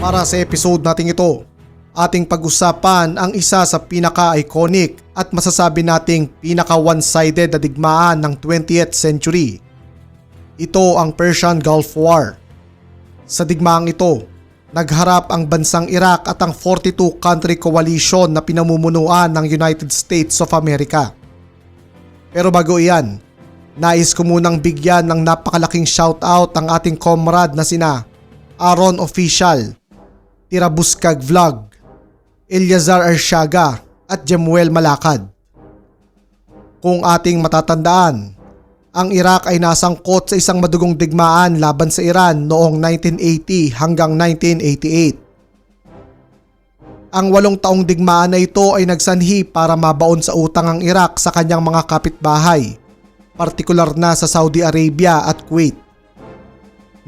Para sa episode nating ito, ating pag-usapan ang isa sa pinaka-iconic at masasabi nating pinaka-one-sided na digmaan ng 20th century. Ito ang Persian Gulf War. Sa digmaang ito, nagharap ang bansang Iraq at ang 42-country coalition na pinamumunuan ng United States of America. Pero bago iyan, nais ko munang bigyan ng napakalaking shoutout ang ating comrade na sina Aaron Official, Tirabuskag Vlog, Eliazar Arshaga at Jemuel Malakad. Kung ating matatandaan, ang Iraq ay nasangkot sa isang madugong digmaan laban sa Iran noong 1980 hanggang 1988. Ang 8 taong digmaan na ito ay nagsanhi para mabaon sa utang ang Iraq sa kanyang mga kapitbahay, partikular na sa Saudi Arabia at Kuwait.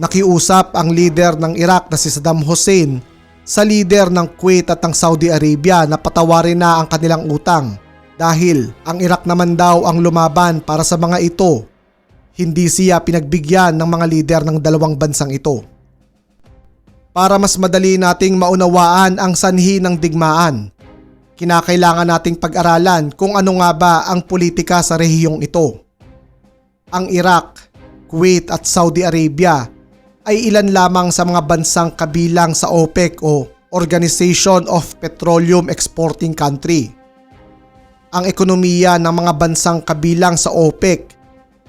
Nakiusap ang leader ng Iraq na si Saddam Hussein sa leader ng Kuwait at ng Saudi Arabia na patawarin na ang kanilang utang dahil ang Iraq naman daw ang lumaban para sa mga ito. Hindi siya pinagbigyan ng mga lider ng dalawang bansang ito. Para mas madali nating maunawaan ang sanhi ng digmaan, kinakailangan nating pag-aralan kung ano nga ba ang politika sa rehiyong ito. Ang Iraq, Kuwait at Saudi Arabia ay ilan lamang sa mga bansang kabilang sa OPEC o Organization of Petroleum Exporting Country. Ang ekonomiya ng mga bansang kabilang sa OPEC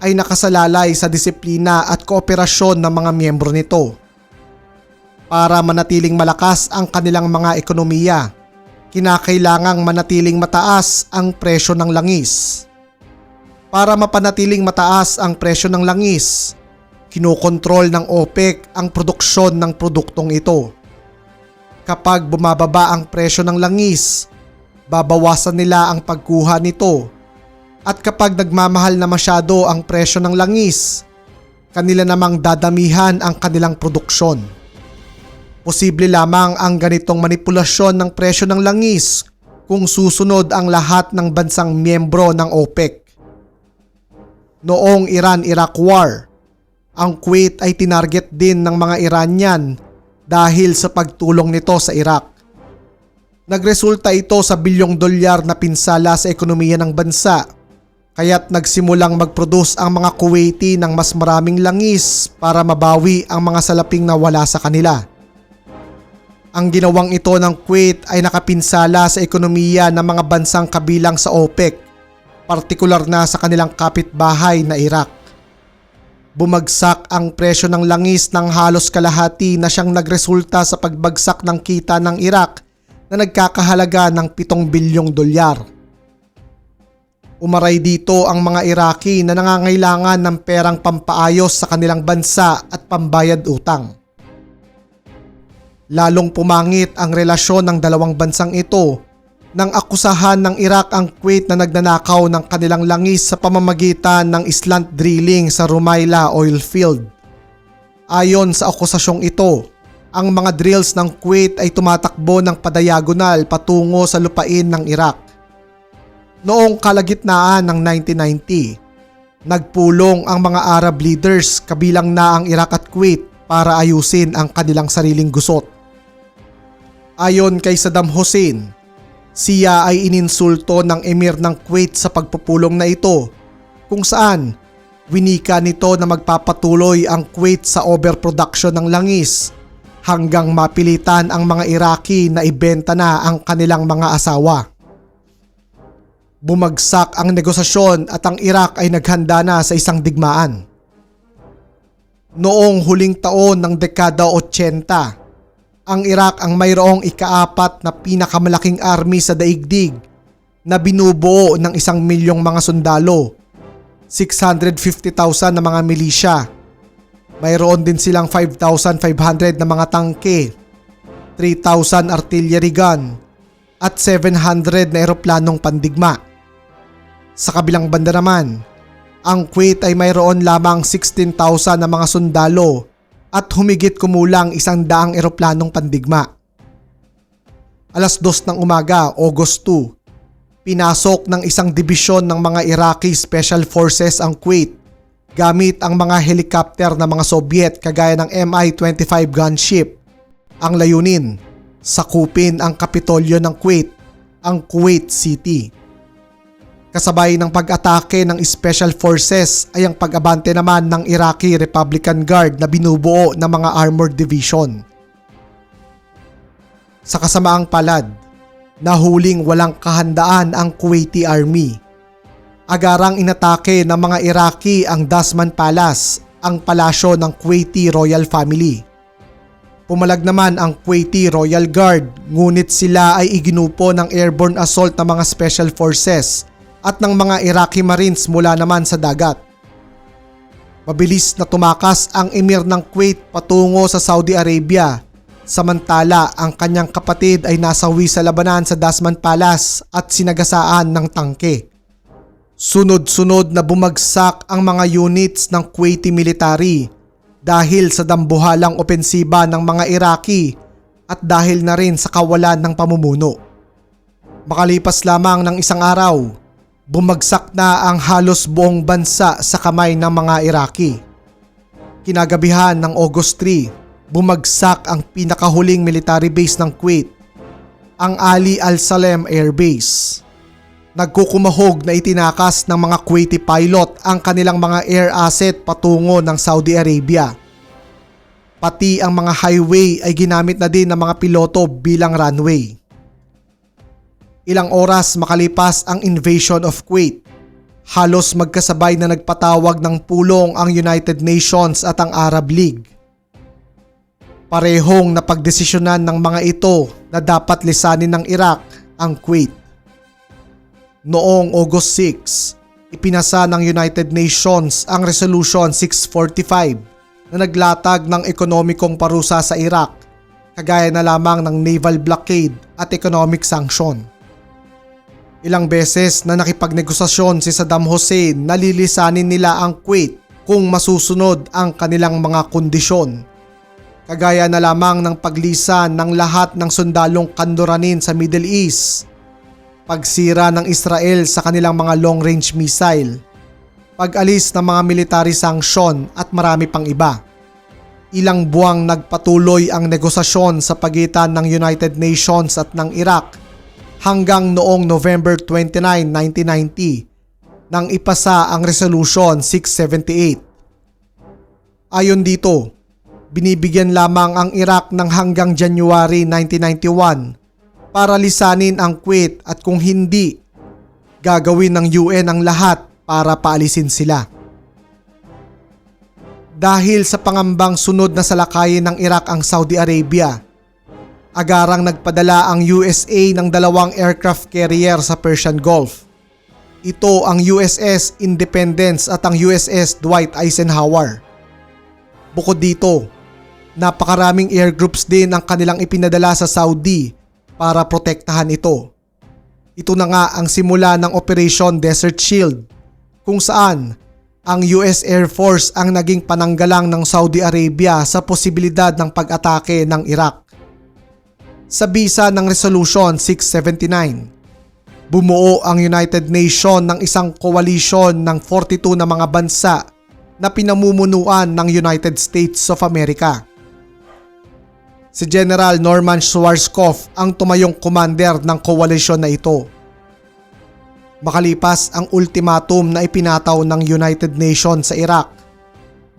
ay nakasalalay sa disiplina at kooperasyon ng mga miyembro nito. Para manatiling malakas ang kanilang mga ekonomiya, kinakailangang manatiling mataas ang presyo ng langis. Para mapanatiling mataas ang presyo ng langis, kinokontrol ng OPEC ang produksyon ng produktong ito. Kapag bumababa ang presyo ng langis, babawasan nila ang pagkuha nito. At kapag nagmamahal na masyado ang presyo ng langis, kanila namang dadamihan ang kanilang produksyon. Posible lamang ang ganitong manipulasyon ng presyo ng langis kung susunod ang lahat ng bansang miyembro ng OPEC. Noong Iran-Iraq War, ang Kuwait ay tinarget din ng mga Iranian dahil sa pagtulong nito sa Iraq. Nagresulta ito sa $1 bilyong na pinsala sa ekonomiya ng bansa, kaya't nagsimulang mag-produce ang mga Kuwaiti ng mas maraming langis para mabawi ang mga salaping na wala sa kanila. Ang ginawang ito ng Kuwait ay nakapinsala sa ekonomiya ng mga bansang kabilang sa OPEC, partikular na sa kanilang kapitbahay na Iraq. Bumagsak ang presyo ng langis ng halos kalahati na siyang nagresulta sa pagbagsak ng kita ng Iraq na nagkakahalaga ng $7 bilyong. Umaray dito ang mga Iraqi na nangangailangan ng perang pampaayos sa kanilang bansa at pambayad utang. Lalong pumangit ang relasyon ng dalawang bansang ito nang akusahan ng Iraq ang Kuwait na nagnanakaw ng kanilang langis sa pamamagitan ng slant drilling sa Rumaila oil field. Ayon sa akusasyong ito, ang mga drills ng Kuwait ay tumatakbo ng padiagonal patungo sa lupain ng Iraq. Noong kalagitnaan ng 1990, nagpulong ang mga Arab leaders kabilang na ang Iraq at Kuwait para ayusin ang kanilang sariling gusot. Ayon kay Saddam Hussein, siya ay ininsulto ng emir ng Kuwait sa pagpupulong na ito, kung saan winika nito na magpapatuloy ang Kuwait sa overproduction ng langis hanggang mapilitan ang mga Iraqi na ibenta na ang kanilang mga asawa. Bumagsak ang negosasyon at ang Iraq ay naghanda na sa isang digmaan. Noong huling taon ng dekada 80, ang Iraq ang mayroong ika-4 na pinakamalaking army sa daigdig na binubuo ng 1 milyong mga sundalo, 650,000 na mga milisya. Mayroon din silang 5,500 na mga tangke, 3,000 artillery gun at 700 na eroplanong pandigma. Sa kabilang banda naman, ang Kuwait ay mayroon lamang 16,000 na mga sundalo at humigit kumulang 100 eroplanong pandigma. Alas 2 ng umaga, August 2, pinasok ng isang dibisyon ng mga Iraqi Special Forces ang Kuwait gamit ang mga helicopter ng mga Soviet kagaya ng Mi-25 gunship Ang layunin, sakupin ang kapitolyo ng Kuwait, ang Kuwait City. Kasabay ng pag-atake ng Special Forces ay ang pag-abante naman ng Iraqi Republican Guard na binubuo ng mga armored division. Sa kasamaang palad, nahuling walang kahandaan ang Kuwaiti Army. Agarang inatake ng mga Iraqi ang Dasman Palace, ang palasyo ng Kuwaiti Royal Family. Pumalag naman ang Kuwaiti Royal Guard, ngunit sila ay iginupo ng airborne assault ng mga Special Forces at ng mga Iraqi Marines mula naman sa dagat. Mabilis na tumakas ang Emir ng Kuwait patungo sa Saudi Arabia, samantala ang kanyang kapatid ay nasawi sa labanan sa Dasman Palace at sinagasaan ng tangke. Sunod-sunod na bumagsak ang mga units ng Kuwaiti military dahil sa dambuhalang opensiba ng mga Iraqi at dahil na rin sa kawalan ng pamumuno. Makalipas lamang ng isang araw, bumagsak na ang halos buong bansa sa kamay ng mga Iraqi. Kinagabihan ng August 3, bumagsak ang pinakahuling military base ng Kuwait, ang Ali Al-Salem Air Base. Nagkukumahog na itinakas ng mga Kuwaiti pilot ang kanilang mga air asset patungo ng Saudi Arabia. Pati ang mga highway ay ginamit na din ng mga piloto bilang runway. Ilang oras makalipas ang invasion of Kuwait, halos magkasabay na nagpatawag ng pulong ang United Nations at ang Arab League. Parehong napagdesisyonan ng mga ito na dapat lisanin ng Iraq ang Kuwait. Noong August 6, ipinasa ng United Nations ang Resolution 645 na naglatag ng ekonomikong parusa sa Iraq, kagaya na lamang ng naval blockade at economic sanction. Ilang beses na nakipagnegosasyon si Saddam Hussein na lilisanin nila ang Kuwait kung masusunod ang kanilang mga kondisyon, kagaya na lamang ng paglisan ng lahat ng sundalong Kanduranin sa Middle East, pagsira ng Israel sa kanilang mga long-range missile, pag-alis ng mga military sanction at marami pang iba. Ilang buwang nagpatuloy ang negosasyon sa pagitan ng United Nations at ng Iraq hanggang noong November 29, 1990 nang ipasa ang Resolution 678. Ayon dito, binibigyan lamang ang Iraq ng hanggang January 1991 para lisanin ang Kuwait at kung hindi, gagawin ng UN ang lahat para paalisin sila. Dahil sa pangambang sunod na salakayin ng Iraq ang Saudi Arabia, agarang nagpadala ang USA ng 2 aircraft carrier sa Persian Gulf. Ito ang USS Independence at ang USS Dwight Eisenhower. Bukod dito, napakaraming air groups din ang kanilang ipinadala sa Saudi para protektahan ito. Ito na nga ang simula ng Operation Desert Shield, kung saan ang US Air Force ang naging pananggalang ng Saudi Arabia sa posibilidad ng pag-atake ng Iraq. Sa bisa ng Resolution 679, bumuo ang United Nations ng isang coalition ng 42 na mga bansa na pinamumunuan ng United States of America. Si General Norman Schwarzkopf ang tumayong commander ng coalition na ito. Makalipas ang ultimatum na ipinataw ng United Nations sa Iraq,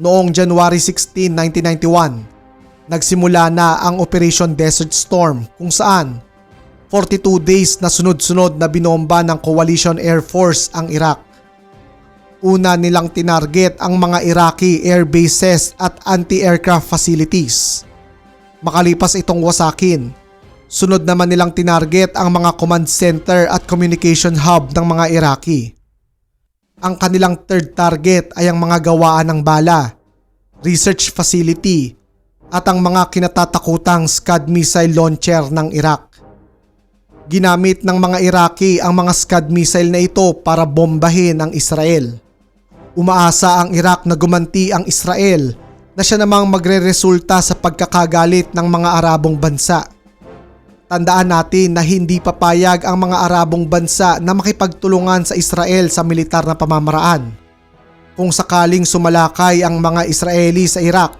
noong January 16, 1991, nagsimula na ang Operation Desert Storm kung saan 42 days na sunod-sunod na binomba ng Coalition Air Force ang Iraq. Una nilang tinarget ang mga Iraqi air bases at anti-aircraft facilities. Makalipas itong wasakin, sunod naman nilang tinarget ang mga command center at communication hub ng mga Iraqi. Ang kanilang third target ay ang mga gawaan ng bala, research facility, at ang mga kinatatakutang Scud missile launcher ng Iraq. Ginamit ng mga Iraqi ang mga Scud missile na ito para bombahin ang Israel. Umaasa ang Iraq na gumanti ang Israel na siya namang magre-resulta sa pagkakagalit ng mga Arabong bansa. Tandaan natin na hindi papayag ang mga Arabong bansa na makipagtulungan sa Israel sa militar na pamamaraan. Kung sakaling sumalakay ang mga Israeli sa Iraq,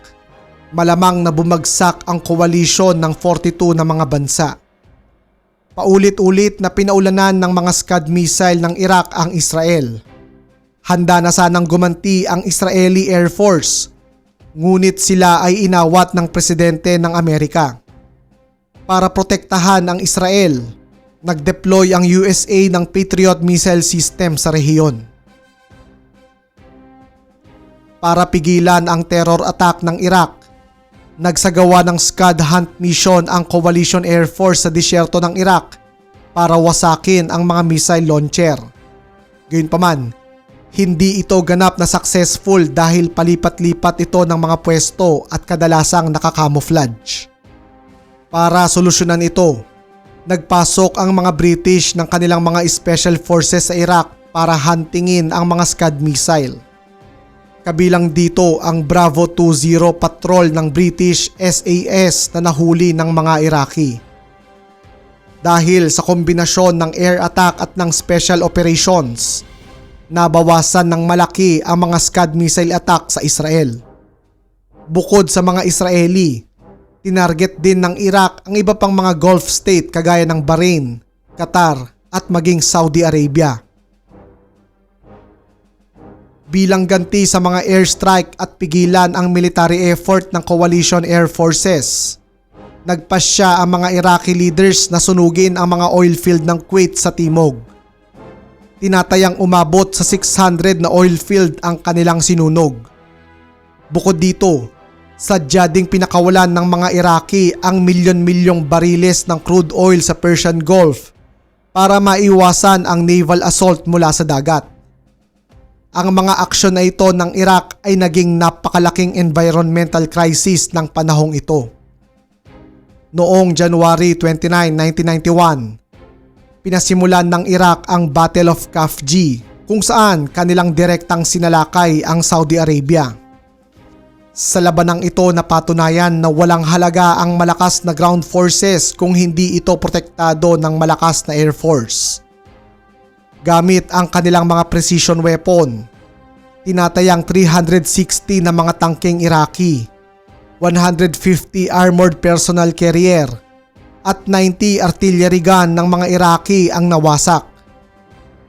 malamang na bumagsak ang koalisyon ng 42 na mga bansa. Paulit-ulit na pinaulanan ng mga Scud missile ng Iraq ang Israel. Handa na sanang gumanti ang Israeli Air Force, ngunit sila ay inawat ng presidente ng Amerika. Para protektahan ang Israel, nag-deploy ang USA ng Patriot missile system sa rehiyon. Para pigilan ang terror attack ng Iraq, nagsagawa ng Scud Hunt Mission ang Coalition Air Force sa disyerto ng Iraq para wasakin ang mga missile launcher. Gayunpaman, hindi ito ganap na successful dahil palipat-lipat ito ng mga pwesto at kadalasang nakakamouflage. Para solusyonan ito, nagpasok ang mga British ng kanilang mga special forces sa Iraq para huntingin ang mga Scud missile. Kabilang dito ang Bravo 20 patrol ng British SAS na nahuli ng mga Iraqi. Dahil sa kombinasyon ng air attack at ng special operations, nabawasan ng malaki ang mga Scud missile attack sa Israel. Bukod sa mga Israeli, tinarget din ng Iraq ang iba pang mga Gulf state kagaya ng Bahrain, Qatar at maging Saudi Arabia. Bilang ganti sa mga airstrike at pigilan ang military effort ng Coalition Air Forces, nagpasya ang mga Iraqi leaders na sunugin ang mga oil field ng Kuwait sa timog. Tinatayang umabot sa 600 na oil field ang kanilang sinunog. Bukod dito, sadya ding pinakawalan ng mga Iraqi ang milyon-milyong bariles ng crude oil sa Persian Gulf para maiwasan ang naval assault mula sa dagat. Ang mga aksyon na ito ng Iraq ay naging napakalaking environmental crisis ng panahong ito. Noong January 29, 1991, pinasimulan ng Iraq ang Battle of Khafji kung saan kanilang direktang sinalakay ang Saudi Arabia. Sa labanang ito napatunayan na walang halaga ang malakas na ground forces kung hindi ito protektado ng malakas na air force. Gamit ang kanilang mga precision weapon, tinatayang 360 na mga tangkeng Iraqi, 150 armored personnel carrier at 90 artillery gun ng mga Iraqi ang nawasak.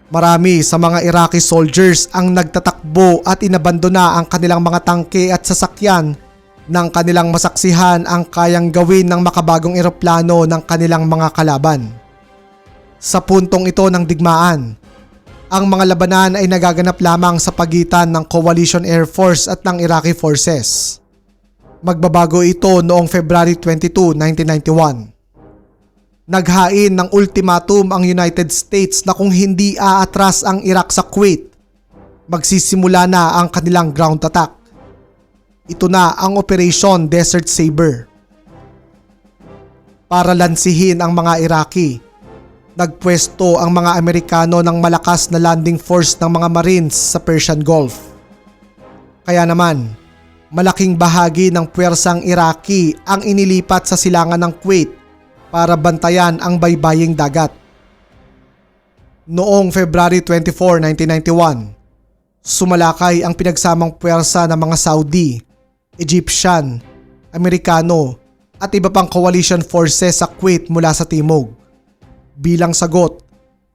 Marami sa mga Iraqi soldiers ang nagtatakbo at inabandona ang kanilang mga tangke at sasakyan nang kanilang masaksihan ang kayang gawin ng makabagong eroplano ng kanilang mga kalaban. Sa puntong ito ng digmaan, ang mga labanan ay nagaganap lamang sa pagitan ng Coalition Air Force at ng Iraqi Forces. Magbabago ito noong February 22, 1991. Naghain ng ultimatum ang United States na kung hindi aatras ang Iraq sa Kuwait, magsisimula na ang kanilang ground attack. Ito na ang Operation Desert Saber. Para lansihin ang mga Iraqi, nagpwesto ang mga Amerikano ng malakas na landing force ng mga Marines sa Persian Gulf. Kaya naman, malaking bahagi ng puwersang Iraqi ang inilipat sa silangan ng Kuwait para bantayan ang baybaying dagat. Noong February 24, 1991, sumalakay ang pinagsamang puwersa ng mga Saudi, Egyptian, Amerikano at iba pang coalition forces sa Kuwait mula sa timog. Bilang sagot,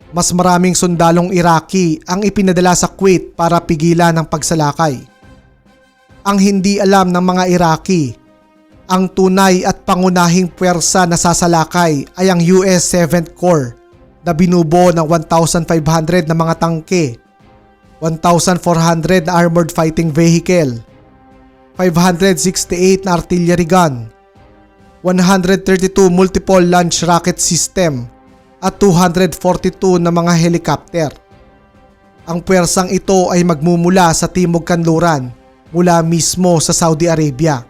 mas maraming sundalong Iraqi ang ipinadala sa Kuwait para pigilan ang pagsalakay. Ang hindi alam ng mga Iraqi, ang tunay at pangunahing puwersa na sasalakay ay ang US 7th Corps na binubuo ng 1,500 na mga tangke, 1,400 na armored fighting vehicle, 568 na artillery gun, 132 multiple launch rocket system at 242 na mga helicopter. Ang puwersang ito ay magmumula sa Timog Kanluran mula mismo sa Saudi Arabia.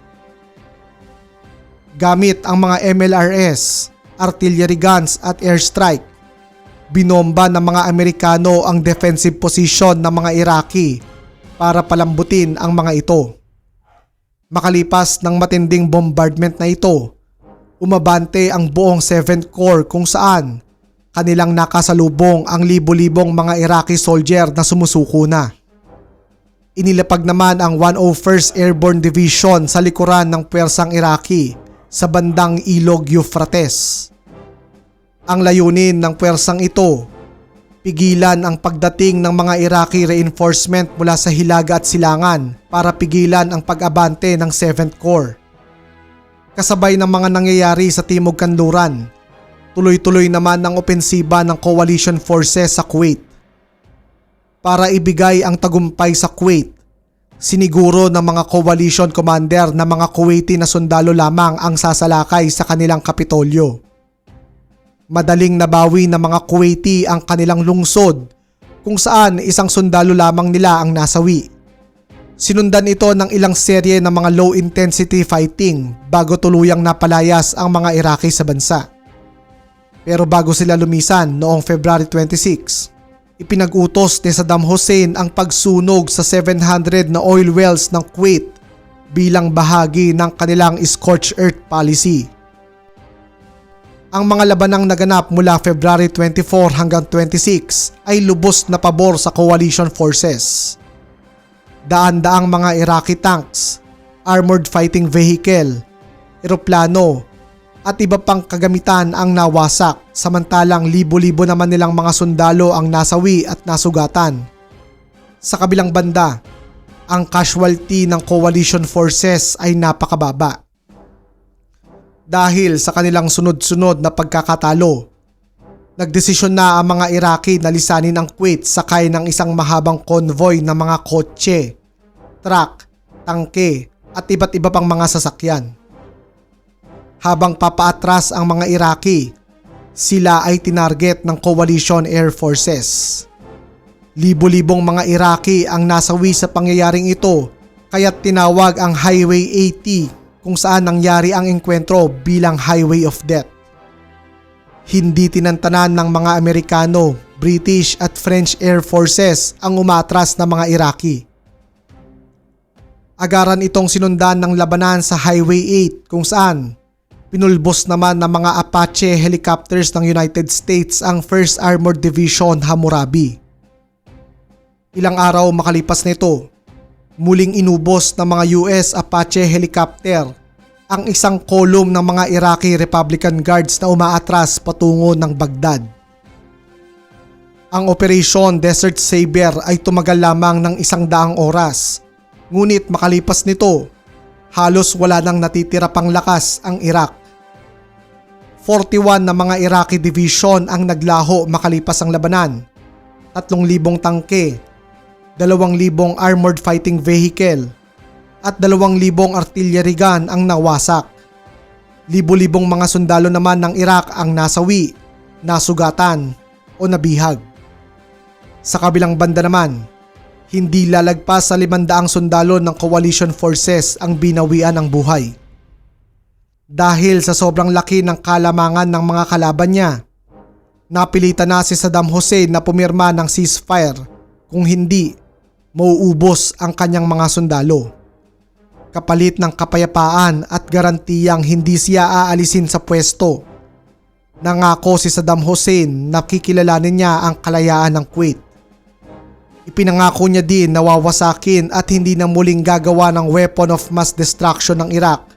Gamit ang mga MLRS, artillery guns at airstrike, binomba ng mga Amerikano ang defensive position ng mga Iraqi para palambutin ang mga ito. Makalipas ng matinding bombardment na ito, umabante ang buong 7th Corps kung saan kanilang nakasalubong ang libo-libong mga Iraqi soldier na sumusuko na. Inilapag naman ang 101st Airborne Division sa likuran ng puwersang Iraqi sa bandang Ilog Euphrates. Ang layunin ng puwersang ito, pigilan ang pagdating ng mga Iraqi reinforcement mula sa hilaga at silangan para pigilan ang pag-abante ng 7th Corps. Kasabay ng mga nangyayari sa Timog Kanluran, tuloy-tuloy naman ang opensiba ng coalition forces sa Kuwait. Para ibigay ang tagumpay sa Kuwait, siniguro ng mga coalition commander na mga Kuwaiti na sundalo lamang ang sasalakay sa kanilang kapitolyo. Madaling nabawi ng mga Kuwaiti ang kanilang lungsod kung saan isang sundalo lamang nila ang nasawi. Sinundan ito ng ilang serye ng mga low-intensity fighting bago tuluyang napalayas ang mga Iraqi sa bansa. Pero bago sila lumisan noong February 26, ipinag-utos ni Saddam Hussein ang pagsunog sa 700 na oil wells ng Kuwait bilang bahagi ng kanilang scorched earth policy. Ang mga labanang naganap mula February 24 hanggang 26 ay lubos na pabor sa coalition forces. Daan-daang mga Iraqi tanks, armored fighting vehicle, eroplano, at iba pang kagamitan ang nawasak, samantalang libo-libo naman nilang mga sundalo ang nasawi at nasugatan. Sa kabilang banda, ang casualty ng coalition forces ay napakababa. Dahil sa kanilang sunod-sunod na pagkakatalo, nagdesisyon na ang mga Iraqi na lisanin ang Kuwait sakay ng isang mahabang convoy ng mga kotse, truck, tangke at iba't iba pang mga sasakyan. Habang papaatras ang mga Iraqi, sila ay tinarget ng coalition air forces. Libo-libong mga Iraqi ang nasawi sa pangyayaring ito, kaya't tinawag ang Highway 80 kung saan nangyari ang engkwentro bilang Highway of Death. Hindi tinantanan ng mga Amerikano, British at French Air Forces ang umatras na mga Iraqi. Agaran itong sinundan ng labanan sa Highway 8 kung saan pinulbos naman ng mga Apache helicopters ng United States ang 1st Armored Division Hammurabi. Ilang araw makalipas nito, muling inubos ng mga US Apache helicopter ang isang kolum ng mga Iraqi Republican Guards na umaatras patungo ng Baghdad. Ang Operation Desert Saber ay tumagal lamang ng 100 oras, ngunit makalipas nito, halos wala nang natitira pang lakas ang Iraq. 41 na mga Iraqi division ang naglaho makalipas ang labanan, 3,000 tangke, 2,000 armored fighting vehicle, at 2,000 artillery gun ang nawasak. Libo-libong mga sundalo naman ng Iraq ang nasawi, nasugatan o nabihag. Sa kabilang banda naman, hindi lalagpas sa 500 sundalo ng coalition forces ang binawian ng buhay. Dahil sa sobrang laki ng kalamangan ng mga kalaban niya, napilitan na si Saddam Hussein na pumirma ng ceasefire, kung hindi, mauubos ang kanyang mga sundalo. Kapalit ng kapayapaan at garantiyang hindi siya aalisin sa pwesto, nangako si Saddam Hussein na kikilalanin niya ang kalayaan ng Kuwait. Ipinangako niya din na wawasakin at hindi na muling gagawa ng weapon of mass destruction ng Iraq,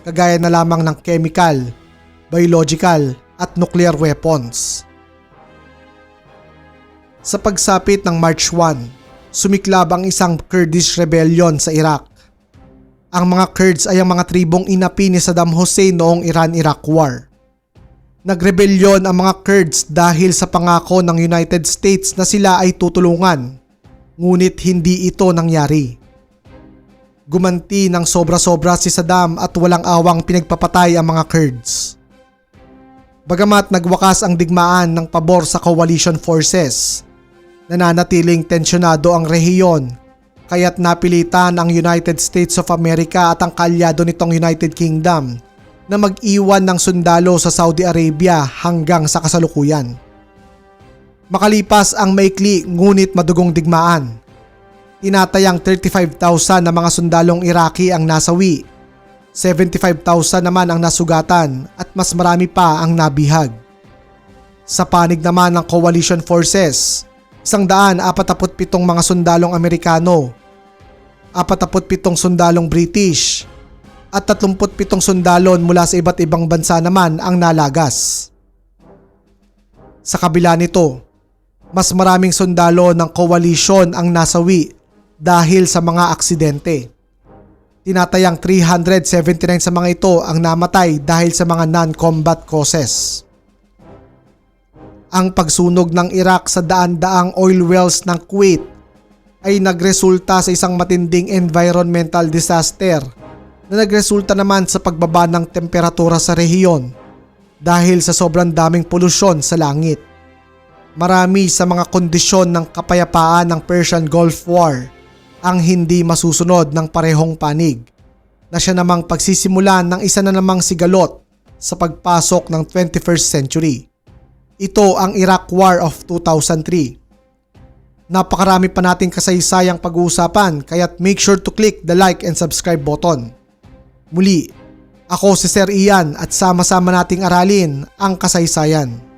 kagaya na lamang ng chemical, biological at nuclear weapons. Sa pagsapit ng March 1, sumiklab ang isang Kurdish rebellion sa Iraq. Ang mga Kurds ay ang mga tribong inapi ni Saddam Hussein noong Iran-Iraq War. Nagrebelyon ang mga Kurds dahil sa pangako ng United States na sila ay tutulungan, ngunit hindi ito nangyari. Gumanti ng sobra-sobra si Saddam at walang awang pinagpapatay ang mga Kurds. Bagamat nagwakas ang digmaan ng pabor sa coalition forces, nananatiling tensyonado ang rehiyon, kaya't napilitan ang United States of America at ang kaalyado nitong United Kingdom na mag-iwan ng sundalo sa Saudi Arabia hanggang sa kasalukuyan. Makalipas ang maikli ngunit madugong digmaan, tinatayang 35,000 na mga sundalong Iraqi ang nasawi, 75,000 naman ang nasugatan at mas marami pa ang nabihag. Sa panig naman ng coalition forces, 147 mga sundalong Amerikano 47 sundalong British at 37 sundalon mula sa iba't ibang bansa naman ang nalagas. Sa kabila nito, mas maraming sundalo ng coalition ang nasawi dahil sa mga aksidente. Tinatayang 379 sa mga ito ang namatay dahil sa mga non-combat causes. Ang pagsunog ng Iraq sa daan-daang oil wells ng Kuwait ay nagresulta sa isang matinding environmental disaster na nagresulta naman sa pagbaba ng temperatura sa rehiyon dahil sa sobrang daming polusyon sa langit. Marami sa mga kondisyon ng kapayapaan ng Persian Gulf War ang hindi masusunod ng parehong panig na siya namang pagsisimulan ng isa na namang sigalot sa pagpasok ng 21st century. Ito ang Iraq War of 2003. Napakarami pa nating kasaysayang pag-uusapan kaya't make sure to click the like and subscribe button. Muli, ako si Sir Ian at sama-sama nating aralin ang kasaysayan.